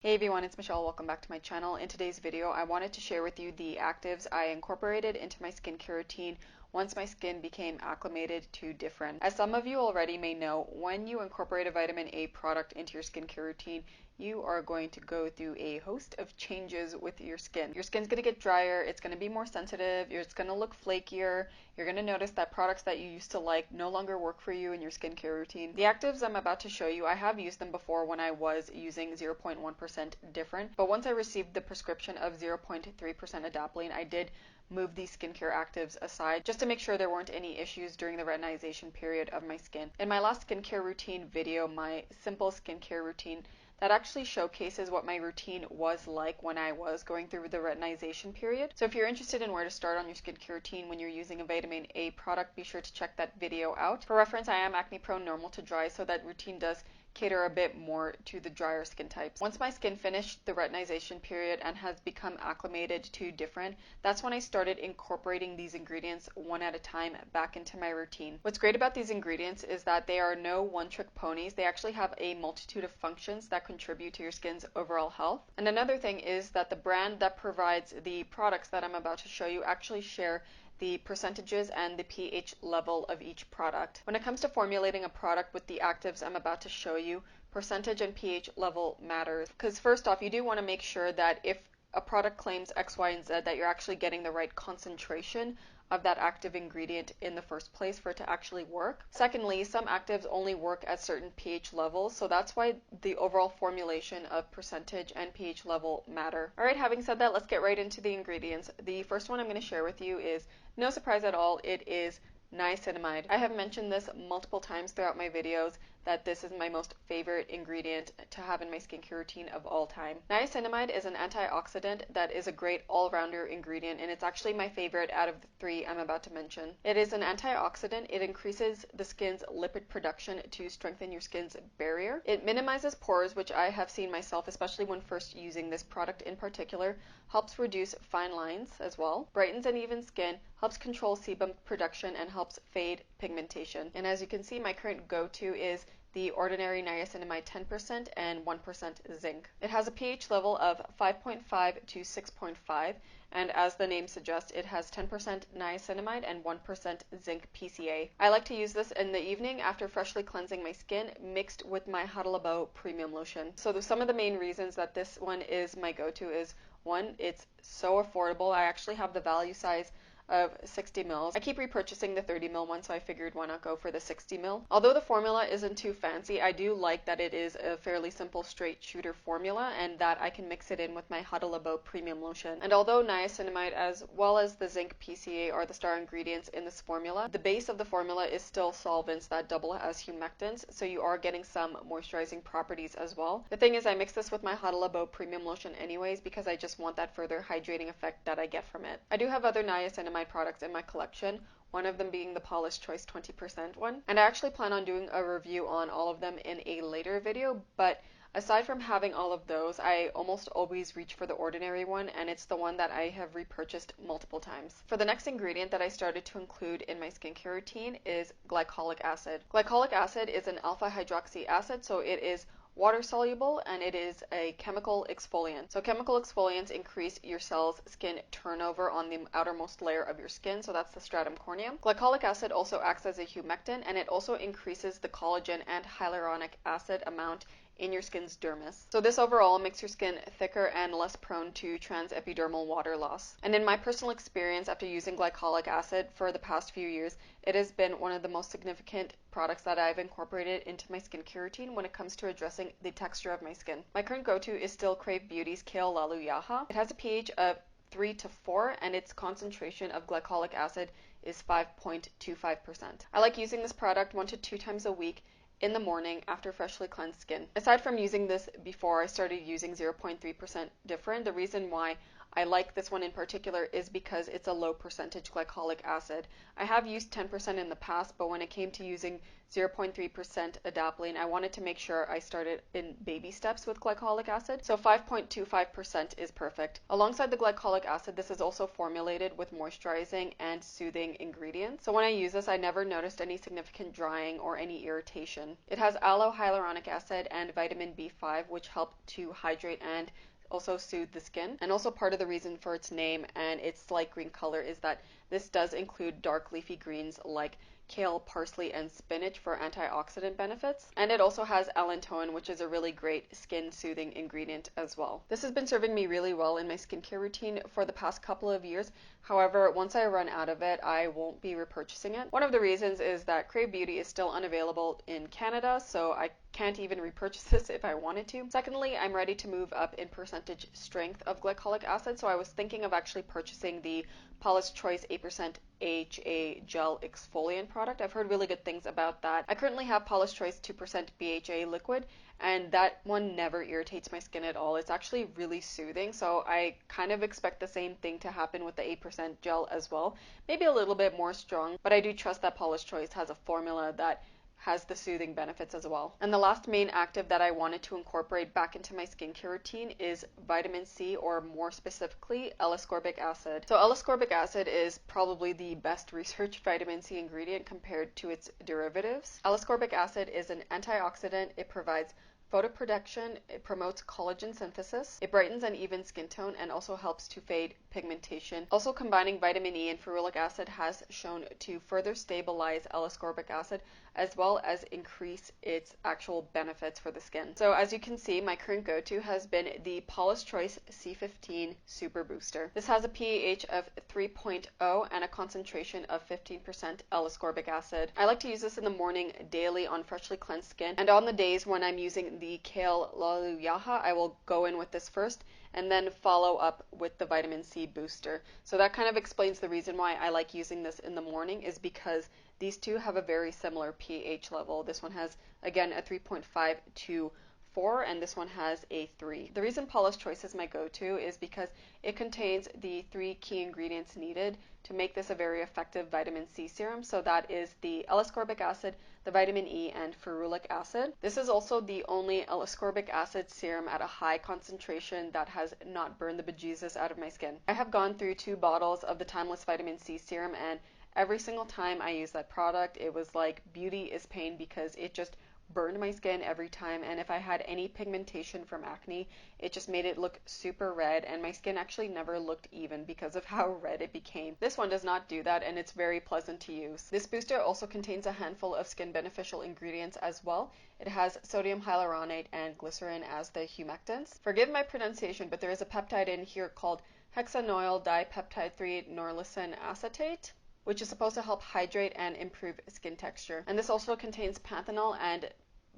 Hey everyone, it's Michelle. Welcome back to my channel. In today's video, I wanted to share with you the actives I incorporated into my skincare routine once my skin became acclimated to Differin. As some of you already may know, when you incorporate a vitamin A product into your skincare routine, you are going to go through a host of changes with your skin. Your skin's going to get drier, it's going to be more sensitive, it's going to look flakier, you're going to notice that products that you used to like no longer work for you in your skincare routine. The actives I'm about to show you, I have used them before when I was using 0.1% Differin, but once I received the prescription of 0.3% adapalene, I did move these skincare actives aside just to make sure there weren't any issues during the retinization period of my skin. In my last skincare routine video, my simple skincare routine, that actually showcases what my routine was like when I was going through the retinization period. So if you're interested in where to start on your skincare routine when you're using a vitamin A product, be sure to check that video out. For reference, I am acne prone, normal to dry, so that routine does cater a bit more to the drier skin types. Once my skin finished the retinization period and has become acclimated to Differin, that's when I started incorporating these ingredients one at a time back into my routine. What's great about these ingredients is that they are no one-trick ponies. They actually have a multitude of functions that contribute to your skin's overall health. And another thing is that the brand that provides the products that I'm about to show you actually share the percentages and the pH level of each product. When it comes to formulating a product with the actives I'm about to show you, percentage and pH level matters. Because first off, you do want to make sure that if a product claims X, Y, and Z, that you're actually getting the right concentration of that active ingredient in the first place for it to actually work. Secondly, some actives only work at certain pH levels, so that's why the overall formulation of percentage and pH level matter. Alright, having said that, let's get right into the ingredients. The first one I'm going to share with you is, no surprise at all, it is niacinamide. I have mentioned this multiple times throughout my videos that this is my most favorite ingredient to have in my skincare routine of all time. Niacinamide is an antioxidant that is a great all-rounder ingredient, and it's actually my favorite out of the three I'm about to mention. It is an antioxidant. It increases the skin's lipid production to strengthen your skin's barrier. It minimizes pores, which I have seen myself, especially when first using this product in particular, helps reduce fine lines as well, brightens and evens skin, helps control sebum production, and helps fade pigmentation. And as you can see, my current go-to is the ordinary niacinamide 10% and 1% zinc. It has a pH level of 5.5 to 6.5, and as the name suggests, it has 10% niacinamide and 1% zinc PCA. I like to use this in the evening after freshly cleansing my skin, mixed with my Huddle About premium lotion. So some of the main reasons that this one is my go-to is, one, it's so affordable. I actually have the value size of 60 mils. I keep repurchasing the 30 mil one, so I figured why not go for the 60 mil. Although the formula isn't too fancy, I do like that it is a fairly simple straight shooter formula and that I can mix it in with my Huddle About premium lotion. And although niacinamide as well as the zinc PCA are the star ingredients in this formula, the base of the formula is still solvents that double as humectants, so you are getting some moisturizing properties as well. The thing is, I mix this with my Huddle About premium lotion anyways because I just want that further hydrating effect that I get from it. I do have other niacinamide products in my collection, one of them being the Paula's Choice 20% one, and I actually plan on doing a review on all of them in a later video, but aside from having all of those, I almost always reach for the ordinary one, and it's the one that I have repurchased multiple times. For the next ingredient that I started to include in my skincare routine is glycolic acid. Glycolic acid is an alpha hydroxy acid, so it is water soluble, and it is a chemical exfoliant. So chemical exfoliants increase your cell's skin turnover on the outermost layer of your skin, so that's the stratum corneum. Glycolic acid also acts as a humectant, and it also increases the collagen and hyaluronic acid amount in your skin's dermis. So this overall makes your skin thicker and less prone to transepidermal water loss. And in my personal experience after using glycolic acid for the past few years, it has been one of the most significant products that I've incorporated into my skincare routine when it comes to addressing the texture of my skin. My current go-to is still Crave Beauty's kale-lalu-yaha. It has a pH of 3 to 4, and its concentration of glycolic acid is 5.25%. I like using this product 1 to 2 times a week in the morning after freshly cleansed skin. Aside from using this before I started using 0.3% Differin, the reason why I like this one in particular is because it's a low percentage glycolic acid. I have used 10% in the past, but when it came to using 0.3% adapalene, I wanted to make sure I started in baby steps with glycolic acid. So 5.25% is perfect. Alongside the glycolic acid, this is also formulated with moisturizing and soothing ingredients. So when I use this, I never noticed any significant drying or any irritation. It has aloe hyaluronic acid and vitamin B5, which help to hydrate and also soothe the skin. And also part of the reason for its name and its light green color is that this does include dark leafy greens like kale, parsley, and spinach for antioxidant benefits. And it also has allantoin, which is a really great skin soothing ingredient as well. This has been serving me really well in my skincare routine for the past couple of years. However, once I run out of it, I won't be repurchasing it. One of the reasons is that Crave Beauty is still unavailable in Canada, so I can't even repurchase this if I wanted to. Secondly, I'm ready to move up in percentage strength of glycolic acid, so I was thinking of actually purchasing the Paula's Choice 8% AHA gel exfoliant product. I've heard really good things about that. I currently have Paula's Choice 2% BHA liquid, and that one never irritates my skin at all. It's actually really soothing, so I kind of expect the same thing to happen with the 8% gel as well. Maybe a little bit more strong, but I do trust that Paula's Choice has a formula that has the soothing benefits as well. And the last main active that I wanted to incorporate back into my skincare routine is vitamin C, or more specifically, L-ascorbic acid. So L-ascorbic acid is probably the best researched vitamin C ingredient compared to its derivatives. L-ascorbic acid is an antioxidant. It provides photoprotection, it promotes collagen synthesis, it brightens and evens skin tone, and also helps to fade pigmentation. Also, combining vitamin E and ferulic acid has shown to further stabilize L-ascorbic acid as well as increase its actual benefits for the skin. So as you can see, my current go-to has been the Paula's Choice C15 Super Booster. This has a pH of 3.0 and a concentration of 15% L-ascorbic acid. I like to use this in the morning daily on freshly cleansed skin, and on the days when I'm using the kale-lalu-yaha, I will go in with this first and then follow up with the vitamin C booster. So that kind of explains the reason why I like using this in the morning, is because these two have a very similar pH level. This one has, again, a 3.5 to 4, and this one has a 3. The reason Paula's Choice is my go-to is because it contains the 3 key ingredients needed to make this a very effective vitamin C serum. So that is the L-ascorbic acid, the vitamin E, and ferulic acid. This is also the only L-ascorbic acid serum at a high concentration that has not burned the bejesus out of my skin. I have gone through 2 bottles of the Timeless Vitamin C Serum, and every single time I use that product, it was like beauty is pain, because it just burned my skin every time, and if I had any pigmentation from acne, it just made it look super red, and my skin actually never looked even because of how red it became. This one does not do that, and it's very pleasant to use. This booster also contains a handful of skin beneficial ingredients as well. It has sodium hyaluronate and glycerin as the humectants. Forgive my pronunciation, but there is a peptide in here called hexanoyl dipeptide 3-norlicin acetate, which is supposed to help hydrate and improve skin texture. And this also contains panthenol and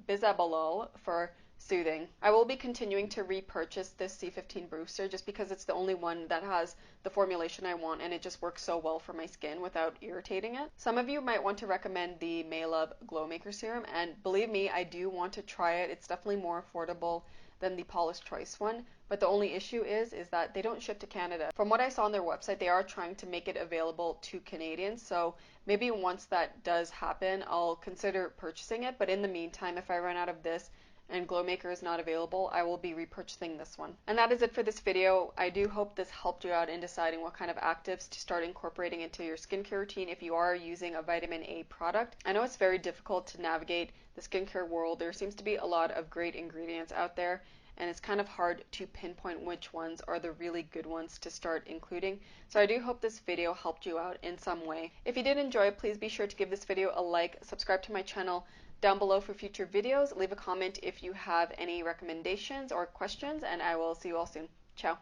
bisabolol for soothing. I will be continuing to repurchase this C15 booster just because it's the only one that has the formulation I want, and it just works so well for my skin without irritating it. Some of you might want to recommend the Maylove Glow Maker Serum, and believe me, I do want to try it. It's definitely more affordable than the Paula's Choice one, but the only issue is that they don't ship to Canada. From what I saw on their website, they are trying to make it available to Canadians, so maybe once that does happen, I'll consider purchasing it. But in the meantime, if I run out of this and Glow Maker is not available, I will be repurchasing this one. And that is it for this video. I do hope this helped you out in deciding what kind of actives to start incorporating into your skincare routine if you are using a vitamin A product. I know it's very difficult to navigate the skincare world. There seems to be a lot of great ingredients out there, and it's kind of hard to pinpoint which ones are the really good ones to start including. So I do hope this video helped you out in some way. If you did enjoy it, please be sure to give this video a like, subscribe to my channel down below for future videos, leave a comment if you have any recommendations or questions, and I will see you all soon. Ciao.